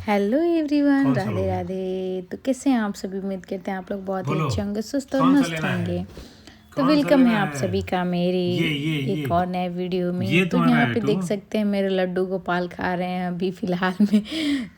Hello everyone, कौन सा राधे लोगे? राधे। तो कैसे हैं आप सभी? उम्मीद करते हैं आप लोग बहुत ही बोलो। अच्छे होंगे, सुस्त और कौन सा मस्त लेना है? होंगे। तो कौन सा वेलकम है लेना आप है? सभी का मेरी ये एक और नए वीडियो में। ये तो तुम्हारा यहाँ है पे टू। देख सकते हैं मेरे लड्डू गोपाल खा रहे हैं अभी फ़िलहाल में।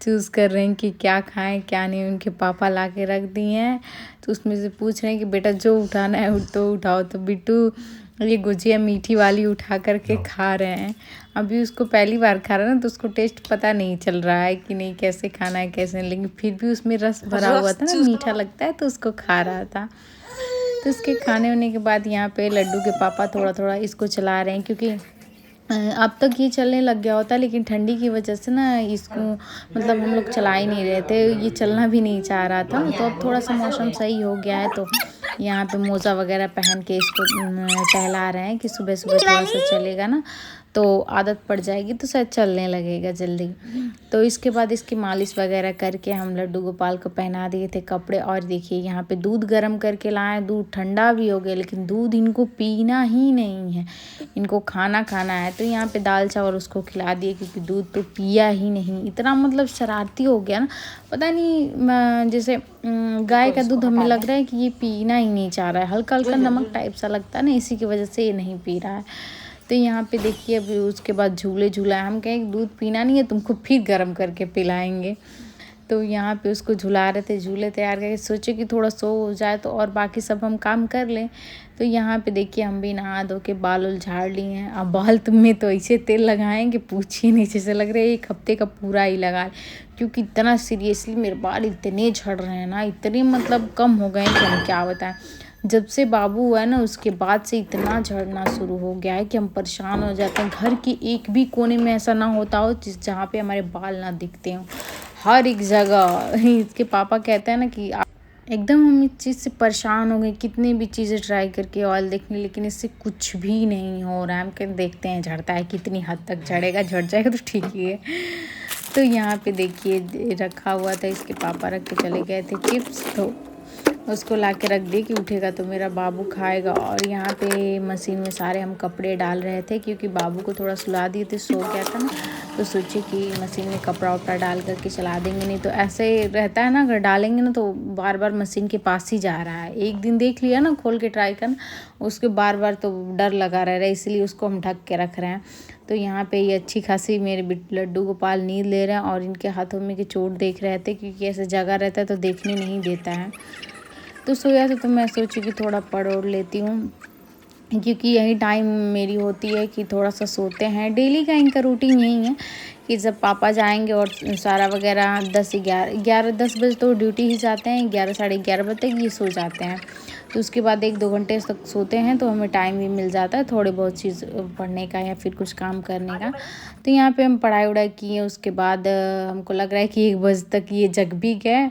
चूज़ कर रहे हैं कि क्या खाएं क्या नहीं। उनके पापा ला के रख दिए हैं, तो उसमें से पूछ रहे हैं कि बेटा जो उठाना है तो उठाओ। तो बिट्टू ये गुजिया मीठी वाली उठा करके जाओ। खा रहे हैं। अभी उसको पहली बार खा रहा है ना, तो उसको टेस्ट पता नहीं चल रहा है कि नहीं कैसे खाना है कैसे नहीं, लेकिन फिर भी उसमें रस भरा हुआ था ना, मीठा लगता है तो उसको खा रहा था। तो इसके खाने होने के बाद यहाँ पे लड्डू के पापा थोड़ा थोड़ा इसको चला रहे हैं, क्योंकि अब तक ये चलने लग गया होता, लेकिन ठंडी की वजह से ना इसको मतलब हम लोग चला ही नहीं रहे थे। ये चलना भी नहीं चाह रहा था। तो अब थोड़ा सा मौसम सही हो गया है, तो यहाँ पे मोज़ा वगैरह पहन के इसको टहला रहे हैं कि सुबह सुबह थोड़ा सा चलेगा ना तो आदत पड़ जाएगी, तो शायद चलने लगेगा जल्दी। तो इसके बाद इसकी मालिश वगैरह करके हम लड्डू गोपाल को पहना दिए थे कपड़े। और देखिए यहाँ पे दूध गर्म करके लाए, दूध ठंडा भी हो गया, लेकिन दूध इनको पीना ही नहीं है, इनको खाना खाना है। तो यहाँ पे दाल चावल उसको खिला दिए, क्योंकि दूध तो पिया ही नहीं। इतना मतलब शरारती हो गया ना, पता नहीं जैसे गाय का दूध हमें लग रहा है कि ये पीना ही नहीं चाह रहा है। हल्का हल्का नमक टाइप सा लगता है ना, इसी की वजह से ये नहीं पी रहा है। तो यहाँ पे देखिए अभी उसके बाद झूले झूला है। हम कहें दूध पीना नहीं है, तुमको फिर गर्म करके पिलाएंगे। तो यहाँ पे उसको झुला रहे थे, झूले तैयार करके सोचे कि थोड़ा सो हो जाए तो और बाकी सब हम काम कर लें। तो यहाँ पे देखिए हम भी नहा धो के बाल उल झाड़ लिए हैं। अब बाल तुम्हें तो ऐसे तेल लगाएंगे पूछिए नहीं, जैसे लग रहा है 1 हफ्ते का पूरा ही लगा, क्योंकि इतना सीरियसली मेरे बाल इतने झड़ रहे हैं ना, इतने मतलब कम हो गए कि हम क्या बताएं। जब से बाबू हुआ है ना, उसके बाद से इतना झड़ना शुरू हो गया है कि हम परेशान हो जाते हैं। घर के एक भी कोने में ऐसा ना होता हो जहाँ पे हमारे बाल ना दिखते हों, हर एक जगह। इसके पापा कहते हैं ना कि एकदम हम इस चीज़ से परेशान हो गए, कितनी भी चीज़ें ट्राई करके ऑयल देखने, लेकिन इससे कुछ भी नहीं हो रहा है। हम कहीं देखते हैं झड़ता है कितनी हद तक झड़ेगा, झड़ जाएगा तो ठीक ही है। तो यहाँ पे देखिए रखा हुआ था, इसके पापा रख के चले गए थे चिप्स, तो उसको ला के रख दिए कि उठेगा तो मेरा बाबू खाएगा। और यहाँ पे मशीन में सारे हम कपड़े डाल रहे थे, क्योंकि बाबू को थोड़ा सुला दिए थे, सो गया था ना, तो सोचे कि मशीन में कपड़ा वपड़ा डाल करके चला देंगे। नहीं तो ऐसे रहता है ना, अगर डालेंगे ना तो बार बार मशीन के पास ही जा रहा है। एक दिन देख लिया ना खोल के ट्राई करना, उसके बार बार तो डर लगा रह रहा है, इसलिए उसको हम ढक के रख रहे हैं। तो यहाँ पे ये अच्छी खासी मेरे लड्डू गोपाल नींद ले रहे हैं, और इनके हाथों में की चोट देख रहे थे, क्योंकि ऐसे जगह रहता है तो देखने नहीं देता है। तो सोया था, तो मैं सोची कि थोड़ा पढ़ और लेती हूँ, क्योंकि यही टाइम मेरी होती है कि थोड़ा सा सोते हैं। डेली का इनका रूटीन यही है कि जब पापा जाएंगे और सारा वगैरह 10 बजे तो ड्यूटी ही जाते हैं, 11 साढ़े 11 बजे तक ये सो जाते हैं। तो उसके बाद 1-2 घंटे तक सोते हैं, तो हमें टाइम भी मिल जाता है थोड़ी बहुत चीज़ पढ़ने का या फिर कुछ काम करने का। तो यहाँ पे हम पढ़ाई वढ़ाई किए, उसके बाद हमको लग रहा है कि 1 बजे तक ये जग भी गए।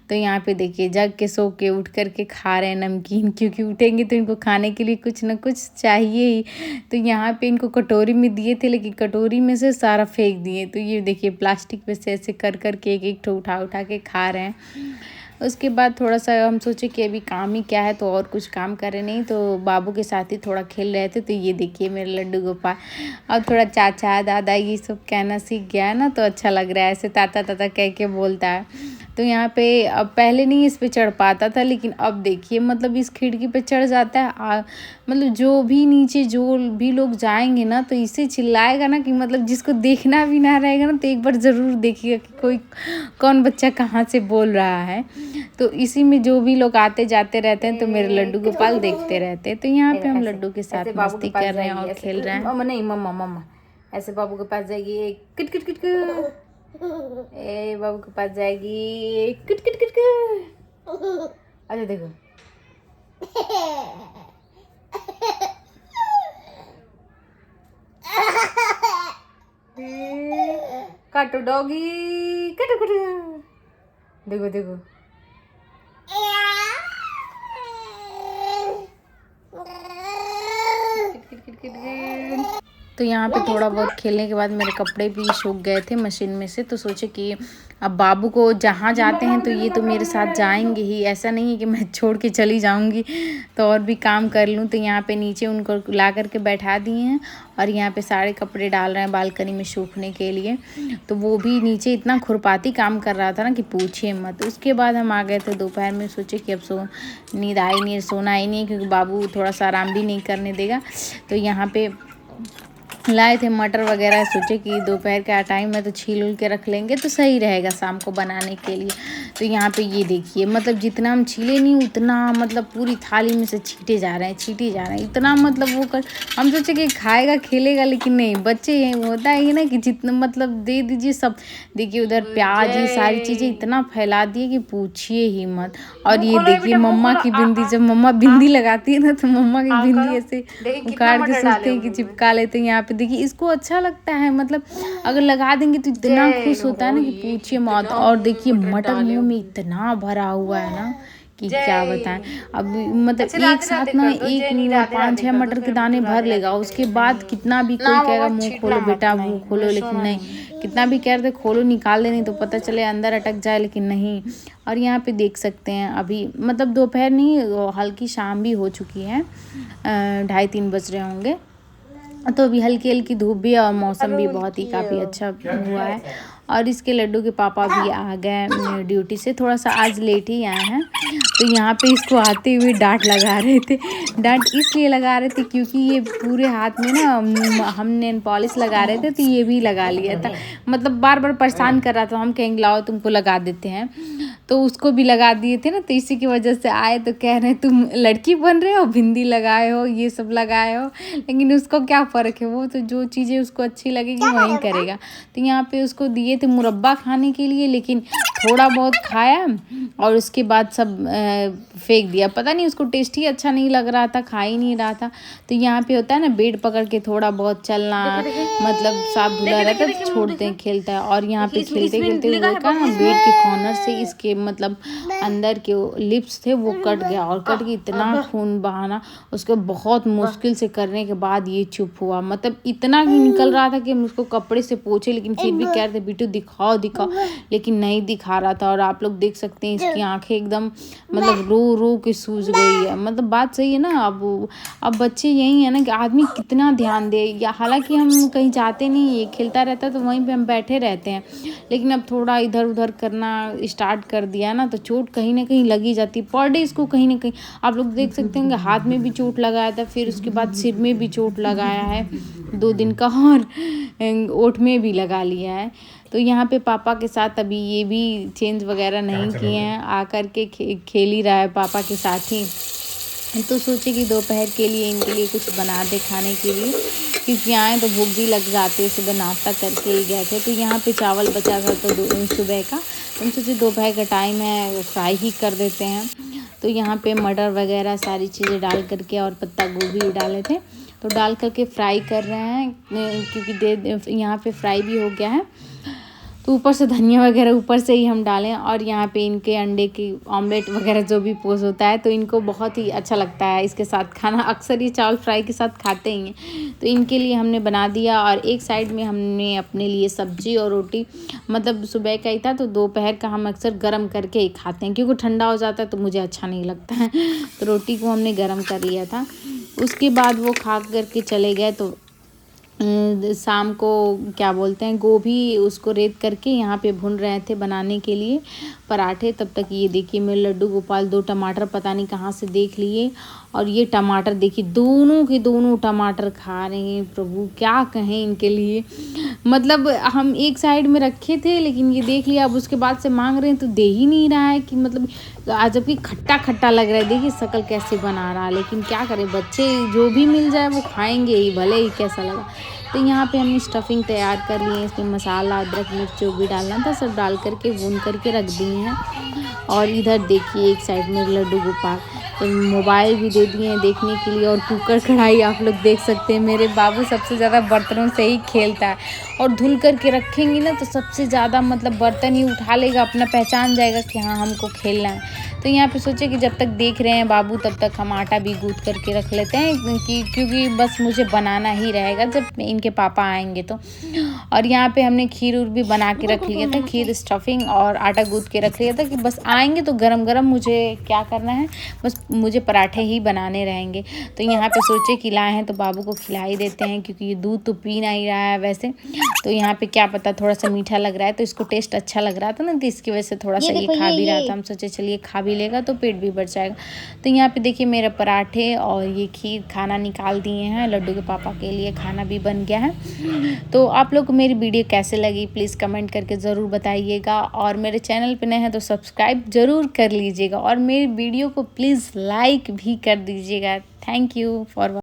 तो यहाँ पे देखिए जग के सो के उठ करके खा रहे हैं नमकीन, क्योंकि उठेंगे तो इनको खाने के लिए कुछ ना कुछ चाहिए ही। तो यहाँ पे इनको कटोरी में दिए थे, लेकिन कटोरी में से सारा फेंक दिए। तो ये देखिए प्लास्टिक पे से ऐसे कर कर के एक एक ठो उठा उठा के खा रहे हैं। उसके बाद थोड़ा सा हम सोचे कि अभी काम ही क्या है, तो और कुछ काम करे नहीं, तो बाबू के साथ ही थोड़ा खेल रहे थे। तो ये देखिए मेरे लड्डू गोपाल अब थोड़ा चाचा दादा ये सब कहना सीख गया है ना, तो अच्छा लग रहा है, ऐसे ताता ताता कह के बोलता है। तो यहाँ पे अब पहले नहीं इस पे चढ़ पाता था, लेकिन अब देखिए मतलब इस खिड़की पे चढ़ जाता है। मतलब जो भी नीचे जो भी लोग जाएंगे ना, तो इसे चिल्लाएगा ना कि मतलब जिसको देखना भी ना रहेगा ना, तो एक बार ज़रूर देखिएगा कि कोई कौन बच्चा कहाँ से बोल रहा है। तो इसी में जो भी लोग आते जाते रहते हैं, तो मेरे लड्डू गोपाल देखते रहते हैं। तो यहाँ पे हम लड्डू के साथ मस्ती कर रहे हैं और खेल रहे हैं। मम्मा नहीं, मम्मा मम्मा ऐसे बाबू के पास जाएगी, किट किट किट किट। ए बाबू के पास जाएगी, किट किट किट किट। अच्छा देखो, काटो डॉगी, काटो काटो, देखो देखो। Kit kit kit kit kit. तो यहाँ पे थोड़ा बहुत खेलने के बाद मेरे कपड़े भी सूख गए थे मशीन में से, तो सोचे कि अब बाबू को जहाँ जाते हैं तो ये तो मेरे साथ जाएंगे ही, ऐसा नहीं है कि मैं छोड़ के चली जाऊंगी तो और भी काम कर लूँ। तो यहाँ पे नीचे उनको ला करके बैठा दिए हैं और यहाँ पे सारे कपड़े डाल रहे हैं बालकनी में सूखने के लिए। तो वो भी नीचे इतना खुरपाती काम कर रहा था ना कि पूछिए मत। उसके बाद हम आ गए थे दोपहर में, सोचे कि अब नींद आई नहीं, सोना आई नहीं, क्योंकि बाबू थोड़ा सा आराम भी नहीं करने देगा। तो यहाँ पे लाए थे मटर वगैरह, सोचे कि दोपहर का टाइम है तो छील उल के रख लेंगे तो सही रहेगा शाम को बनाने के लिए। तो यहाँ पे ये देखिए, मतलब जितना हम छीले नहीं उतना मतलब पूरी थाली में से छीटे जा रहे हैं, इतना मतलब वो कर। हम सोचे कि खाएगा खेलेगा, लेकिन नहीं, बच्चे होता है ना कि जितना मतलब दे दीजिए सब। देखिए उधर प्याज ये सारी चीज़ें इतना फैला दिए कि पूछिए ही मत। और ये देखिए मम्मा की बिंदी, जब मम्मा बिंदी लगाती है ना तो मम्मा की बिंदी ऐसे उखाड़ के सोचते हैं कि चिपका लेते हैं। यहाँ पे देखिए इसको अच्छा लगता है, मतलब अगर लगा देंगे तो इतना खुश होता है ना कि पूछिए मत। और देखिए मटर मुंह में इतना भरा हुआ है ना कि क्या बताएं। अब मतलब एक साथ ना 5-6 मटर के दाने भर लेगा, उसके बाद कितना भी कोई कहेगा मुंह खोलो बेटा मुंह खोलो, लेकिन नहीं, कितना भी कह रहे थे खोलो निकाल दे, नहीं तो पता चले अंदर अटक जाए, लेकिन नहीं। और यहाँ पे देख सकते हैं अभी मतलब दोपहर नहीं, हल्की शाम भी हो चुकी है, 2:30-3 बज रहे होंगे। तो अभी हल्की हल्की धूप भी है और मौसम भी बहुत ही काफ़ी अच्छा हुआ है। और इसके लड्डू के पापा भी आ गए ड्यूटी से, थोड़ा सा आज लेट ही आए हैं। तो यहाँ पे इसको आते हुए डांट लगा रहे थे। डांट इसलिए लगा रहे थे क्योंकि ये पूरे हाथ में ना हम नेल पॉलिश लगा रहे थे तो ये भी लगा लिया था, मतलब बार बार परेशान कर रहा था। हम कहेंगे लाओ तुमको लगा देते हैं, तो उसको भी लगा दिए थे ना, तो इसी की वजह से आए तो कह रहे हैं तुम लड़की बन रहे हो, बिंदी लगाए हो, ये सब लगाए हो। लेकिन उसको क्या फ़र्क है, वो तो जो चीज़ें उसको अच्छी लगेगी वही करेगा। तो यहाँ पे उसको दिए थे मुरब्बा खाने के लिए, लेकिन थोड़ा बहुत खाया और उसके बाद सब फेंक दिया। पता नहीं उसको टेस्ट ही अच्छा नहीं लग रहा था, खा ही नहीं रहा था। तो यहाँ पे होता है ना बेड पकड़ के थोड़ा बहुत चलना, मतलब साफ धुला रहता है तो छोड़ते हैं, खेलता है। और यहाँ पे खेलते खेलते हुए का ना बेड के कॉर्नर से इसके मतलब अंदर के लिप्स थे वो कट गया, और कट के इतना खून बहाना, उसको बहुत मुश्किल से करने के बाद ये चुप हुआ। मतलब इतना ही निकल रहा था कि हम उसको कपड़े से पोछे, लेकिन फिर भी कह रहे थे बिट्टू दिखाओ दिखाओ, लेकिन नहीं दिखा रहा था। और आप लोग देख सकते हैं इसकी आंखें एकदम मतलब रो रो के सूज गई है। मतलब बात सही है ना, अब बच्चे यही है ना कि आदमी कितना ध्यान दे, या हालांकि हम कहीं जाते नहीं, ये खेलता रहता है तो वहीं पे हम बैठे रहते हैं, लेकिन अब थोड़ा इधर उधर करना स्टार्ट कर दिया ना तो चोट कहीं ना कहीं लगी जाती है। पर डे इसको कहीं ना कहीं आप लोग देख सकते होंगे हाथ में भी चोट लगाया था, फिर उसके बाद सिर में भी चोट लगाया है 2 दिन का, और ओठ में भी लगा लिया है। तो यहाँ पे पापा के साथ अभी ये भी चेंज वगैरह नहीं किए हैं, आकर के खेल ही रहा है पापा के साथ ही। तो सोचे कि दोपहर के लिए इनके लिए कुछ बना दे खाने के लिए, क्योंकि आए तो भूख भी लग जाती है, सुबह नाश्ता करके ही गए थे। तो यहाँ पे चावल बचा था तो सुबह का, तो सोचे दोपहर का टाइम है फ्राई ही कर देते हैं। तो यहाँ पे मटर वगैरह सारी चीज़ें डाल करके और पत्ता गोभी डाले थे, तो डाल करके फ्राई कर रहे हैं, क्योंकि यहाँ पे फ्राई भी हो गया है। तो ऊपर से धनिया वगैरह ऊपर से ही हम डालें। और यहाँ पे इनके अंडे की ऑमलेट वगैरह जो भी पोस्ट होता है तो इनको बहुत ही अच्छा लगता है इसके साथ खाना, अक्सर ये चावल फ्राई के साथ खाते ही हैं। तो इनके लिए हमने बना दिया, और एक साइड में हमने अपने लिए सब्जी और रोटी, मतलब सुबह का ही था तो दोपहर का हम अक्सर गर्म करके ही खाते हैं, क्योंकि ठंडा हो जाता है तो मुझे अच्छा नहीं लगता है। तो रोटी को हमने गर्म कर लिया था, उसके बाद वो खा करके चले गए। तो शाम को क्या बोलते हैं गोभी उसको रेत करके यहाँ पे भून रहे थे बनाने के लिए पराठे। तब तक ये देखिए मेरे लड्डू गोपाल 2 टमाटर पता नहीं कहाँ से देख लिए, और ये टमाटर देखिए दोनों के दोनों टमाटर खा रहे हैं। प्रभु क्या कहें इनके लिए, मतलब हम एक साइड में रखे थे लेकिन ये देख लिया, अब उसके बाद से मांग रहे हैं तो दे ही नहीं रहा है कि मतलब जबकि खट्टा खट्टा लग रहा है। देखिए शक्ल कैसे बना रहा है, लेकिन क्या करें बच्चे जो भी मिल जाए वो खाएंगे ही, भले ही कैसा लगा। तो यहाँ पे हमने स्टफिंग तैयार कर ली है, इसमें मसाला अदरक मिर्च जो भी डालना था सब डाल करके भून करके रख दिए हैं। और इधर देखिए एक साइड में लड्डू गोपाल तो मोबाइल भी दे दिए हैं देखने के लिए, और कुकर कढ़ाई आप लोग देख सकते हैं। मेरे बाबू सबसे ज़्यादा बर्तनों से ही खेलता है, और धुल करके रखेंगे ना तो सबसे ज़्यादा मतलब बर्तन ही उठा लेगा, अपना पहचान जाएगा कि हाँ हमको खेलना है। तो यहाँ पे सोचे कि जब तक देख रहे हैं बाबू तब तक हम आटा भी गूँथ करके रख लेते हैं, क्योंकि बस मुझे बनाना ही रहेगा जब इनके पापा आएंगे तो। और यहाँ पे हमने खीर उर भी बना के रख लिया था, खीर स्टफिंग और आटा गूँथ के रख लिया था कि बस आएंगे तो गरम गरम मुझे क्या करना है, बस मुझे पराठे ही बनाने रहेंगे। तो यहाँ पे सोचे कि लाए हैं तो बाबू को खिला ही देते हैं, क्योंकि ये दूध तो पी नहीं रहा है वैसे। तो यहाँ पे क्या पता थोड़ा सा मीठा लग रहा है, तो इसको टेस्ट अच्छा लग रहा था ना, तो इसकी वजह से थोड़ा सा ये खा भी रहा था। हम सोचे चलिए खा भी लेगा तो पेट भी भर जाएगा। तो यहाँ पे देखिए मेरे पराठे और ये खीर खाना निकाल दिए हैं, लड्डू के पापा के लिए खाना भी बन गया है। तो आप लोग को मेरी वीडियो कैसे लगी प्लीज़ कमेंट करके ज़रूर बताइएगा, और मेरे चैनल पे नए हैं तो सब्सक्राइब ज़रूर कर लीजिएगा, और मेरी वीडियो को प्लीज़ लाइक भी कर दीजिएगा। Thank you for